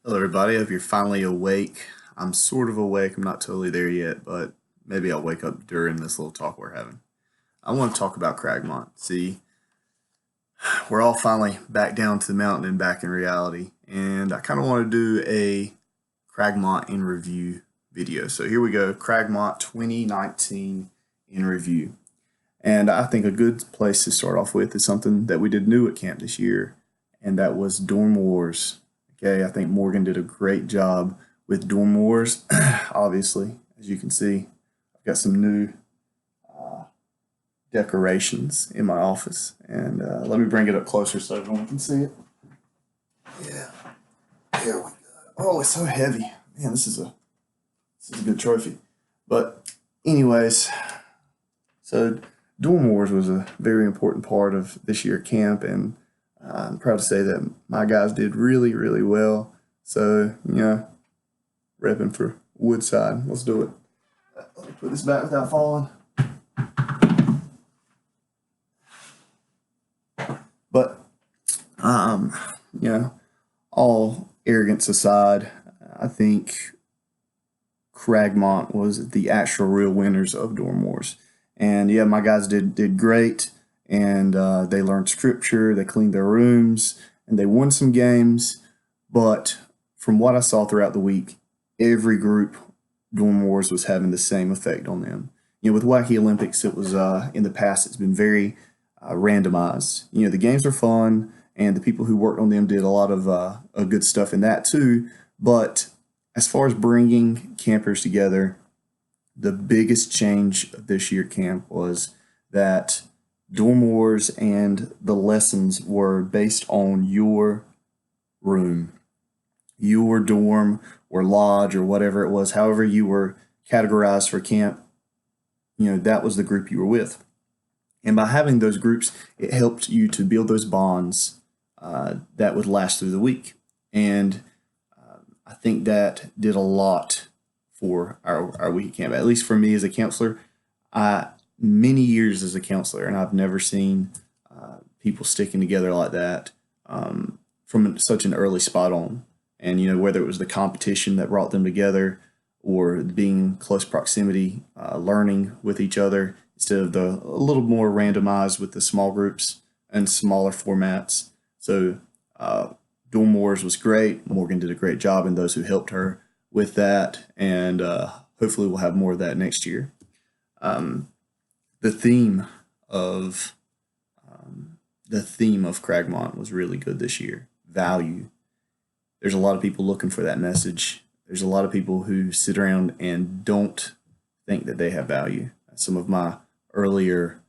Hello, everybody. I hope you're finally awake. I'm sort of awake. I'm not totally there yet, but maybe I'll wake up during this little talk we're having. I want to talk about Cragmont. See, we're all finally back down to the mountain and back in reality, and I kind of want to do a Cragmont in review video. So here we go, Cragmont 2019 in review. And I think a good place to start off with is something that we did new at camp this year, and that was dorm wars. Okay, I think Morgan did a great job with dorm wars. Obviously, as you can see, I've got some new decorations in my office, and let me bring it up closer so everyone can see it. Yeah, there we go. Oh, it's so heavy, man. This is a good trophy. But anyways, so dorm wars was a very important part of this year camp, and I'm proud to say that my guys did really, really well. So, repping for Woodside. Let's do it. Let me put this back without falling. But, um, you know, all arrogance aside, I think Cragmont was the actual real winners of dorm wars. And yeah, my guys did great, and they learned scripture, they cleaned their rooms, and they won some games. But from what I saw throughout the week, every group dorm wars was having the same effect on them. With Wacky Olympics, it was in the past it's been very randomized. The games are fun, and the people who worked on them did a lot of good stuff in that too. But as far as bringing campers together, the biggest change of this year camp was that dorm wars and the lessons were based on your room, your dorm or lodge or whatever it was, however you were categorized for camp. That was the group you were with. And by having those groups, it helped you to build those bonds that would last through the week. And I think that did a lot for our week at camp. At least for me as a counselor, many years as a counselor, and I've never seen people sticking together like that from such an early spot on. And whether it was the competition that brought them together or being in close proximity, learning with each other instead of a little more randomized with the small groups and smaller formats. So dorm wars was great. Morgan did a great job, and those who helped her with that, and hopefully we'll have more of that next year. The theme of Cragmont was really good this year. Value. There's a lot of people looking for that message. There's a lot of people who sit around and don't think that they have value. Some of my earlier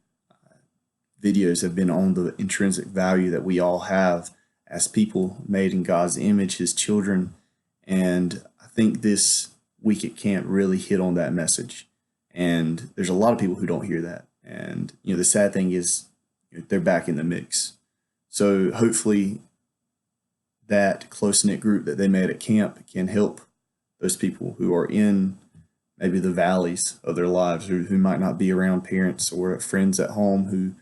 videos have been on the intrinsic value that we all have as people made in God's image, His children. And I think this week at camp really hit on that message. And there's a lot of people who don't hear that. And the sad thing is they're back in the mix. So hopefully that close-knit group that they made at camp can help those people who are in maybe the valleys of their lives, who might not be around parents or friends at home who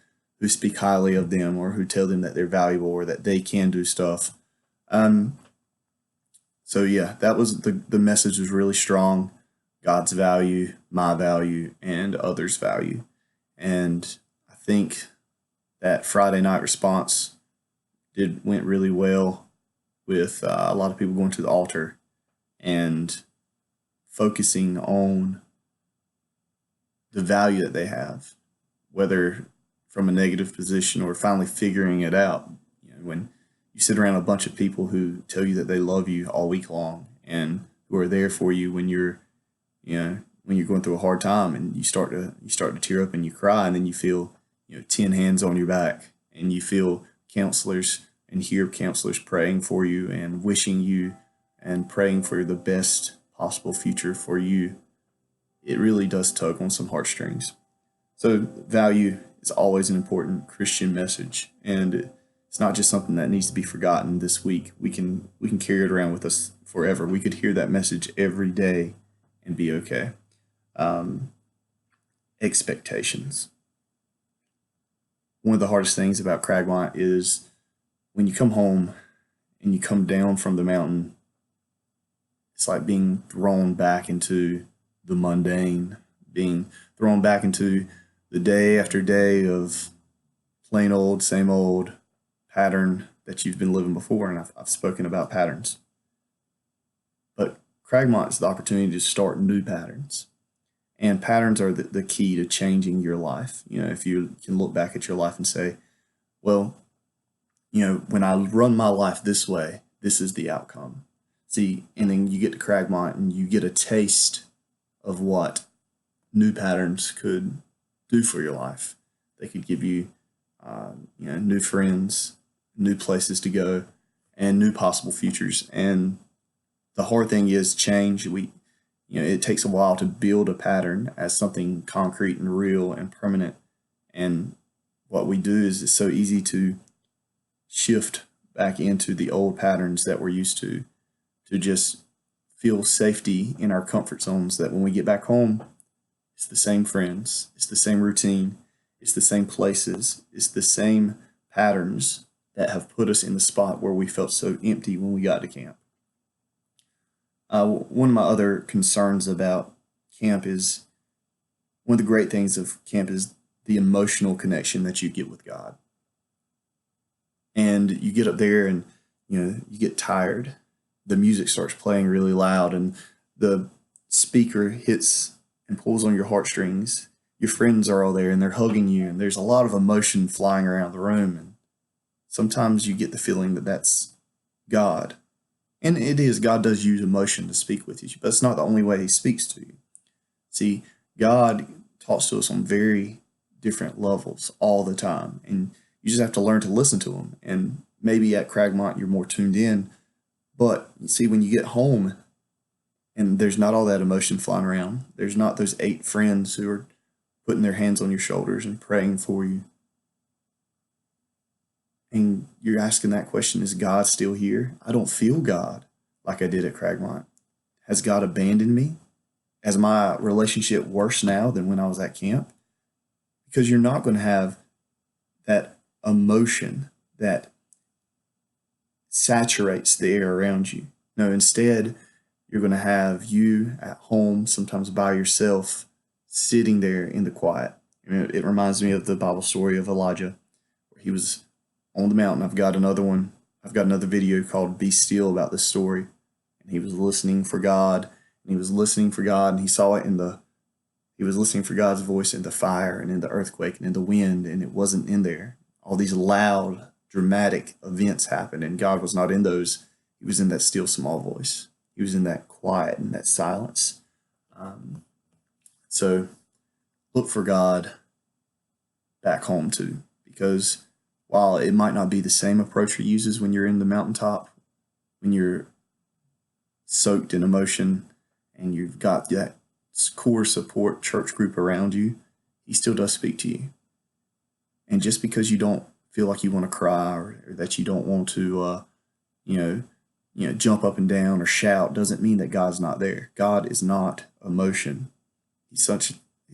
speak highly of them or who tell them that they're valuable or that they can do stuff. So yeah, that was the message was really strong. God's value, my value, and others' value. And I think that Friday night response went really well with a lot of people going to the altar and focusing on the value that they have, whether from a negative position or finally figuring it out. When you sit around a bunch of people who tell you that they love you all week long and who are there for you when you're going through a hard time, and you start to tear up and you cry, and then you feel 10 hands on your back, and you feel counselors and hear counselors praying for you and wishing you and praying for the best possible future for you. It really does tug on some heartstrings. So value is always an important Christian message, and it's not just something that needs to be forgotten this week. We can carry it around with us forever. We could hear that message every day and be okay. Expectations. One of the hardest things about Cragmont is when you come home and you come down from the mountain, It's like being thrown back into the mundane, being thrown back into the day after day of plain old, same old pattern that you've been living before. And I've spoken about patterns. But Cragmont is the opportunity to start new patterns. And patterns are the key to changing your life. If you can look back at your life and say, well, when I run my life this way, this is the outcome. See, and then you get to Cragmont and you get a taste of what new patterns could do for your life. They could give you, new friends, new places to go, and new possible futures. And the hard thing is change. It takes a while to build a pattern as something concrete and real and permanent. And what we do is it's so easy to shift back into the old patterns that we're used to just feel safety in our comfort zones, that when we get back home, it's the same friends, it's the same routine, it's the same places, it's the same patterns that have put us in the spot where we felt so empty when we got to camp. One of my other concerns about camp is one of the great things of camp is the emotional connection that you get with God. And you get up there and you get tired. The music starts playing really loud and the speaker hits and pulls on your heartstrings. Your friends are all there and they're hugging you, and there's a lot of emotion flying around the room. And sometimes you get the feeling that that's God. And it is, God does use emotion to speak with you, but it's not the only way he speaks to you. See, God talks to us on very different levels all the time, and you just have to learn to listen to him. And maybe at Cragmont you're more tuned in, but you see, when you get home and there's not all that emotion flying around, there's not those 8 friends who are putting their hands on your shoulders and praying for you, and you're asking that question, is God still here? I don't feel God like I did at Cragmont. Has God abandoned me? Is my relationship worse now than when I was at camp? Because you're not going to have that emotion that saturates the air around you. No, instead, you're going to have you at home, sometimes by yourself, sitting there in the quiet. It reminds me of the Bible story of Elijah, where he was on the mountain. I've got another video called Be Still about this story. And he was listening for God, and he was listening for God, and he saw it he was listening for God's voice in the fire and in the earthquake and in the wind, and it wasn't in there. All these loud, dramatic events happened, and God was not in those. He was in that still small voice. He was in that quiet and that silence. So look for God back home too, because while it might not be the same approach he uses when you're in the mountaintop, when you're soaked in emotion and you've got that core support church group around you, he still does speak to you. And just because you don't feel like you want to cry, or that you don't want to, jump up and down or shout, doesn't mean that God's not there. God is not emotion. He's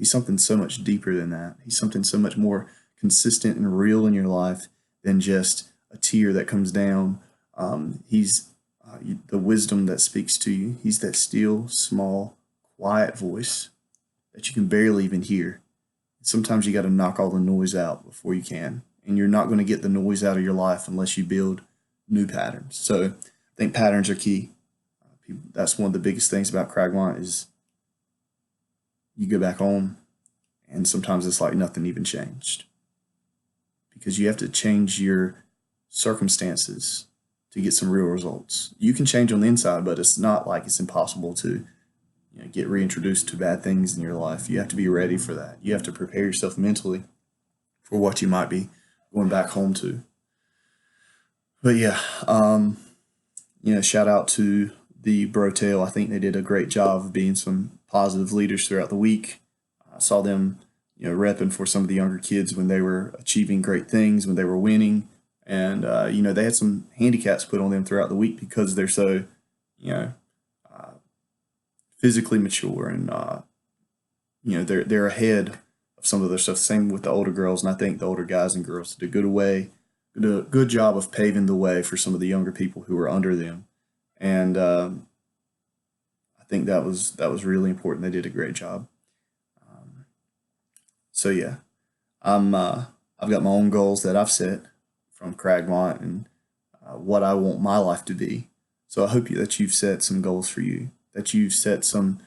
something so much deeper than that. He's something so much more consistent and real in your life than just a tear that comes down. He's the wisdom that speaks to you. He's that still, small, quiet voice that you can barely even hear. Sometimes you got to knock all the noise out before you can. And you're not going to get the noise out of your life unless you build new patterns. So I think patterns are key. That's one of the biggest things about Cragmont is you go back home and sometimes it's like nothing even changed, because you have to change your circumstances to get some real results. You can change on the inside, but it's not like it's impossible to get reintroduced to bad things in your life. You have to be ready for that. You have to prepare yourself mentally for what you might be going back home to. But yeah, shout out to the Brotail. I think they did a great job of being some positive leaders throughout the week. I saw them, repping for some of the younger kids when they were achieving great things, when they were winning. And, they had some handicaps put on them throughout the week because they're so, physically mature, and, they're ahead of some of their stuff. Same with the older girls. And I think the older guys and girls did a good job of paving the way for some of the younger people who were under them. And, I think that was really important. They did a great job. Um, so yeah, I've got my own goals that I've set from Cragmont and what I want my life to be. So I hope that you've set some goals for you, that you've set some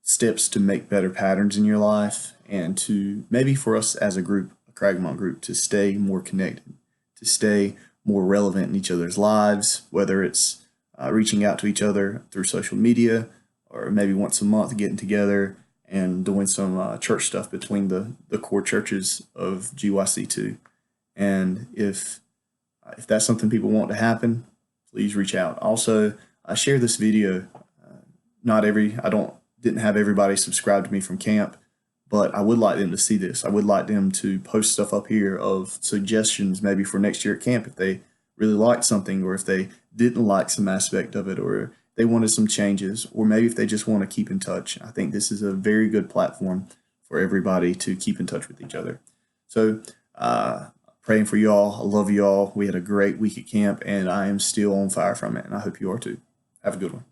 steps to make better patterns in your life, and to maybe for us as a group, a Cragmont group, to stay more connected, to stay more relevant in each other's lives, whether it's reaching out to each other through social media or maybe once a month getting together and doing some church stuff between the core churches of GYC2. And if that's something people want to happen, please reach out. Also, share this video. Not every I don't didn't have everybody subscribe to me from camp, but I would like them to see this. I would like them to post stuff up here of suggestions maybe for next year at camp if they really liked something, or if they didn't like some aspect of it, or they wanted some changes, or maybe if they just want to keep in touch. I think this is a very good platform for everybody to keep in touch with each other. So, praying for y'all. I love y'all. We had a great week at camp, and I am still on fire from it, and I hope you are too. Have a good one.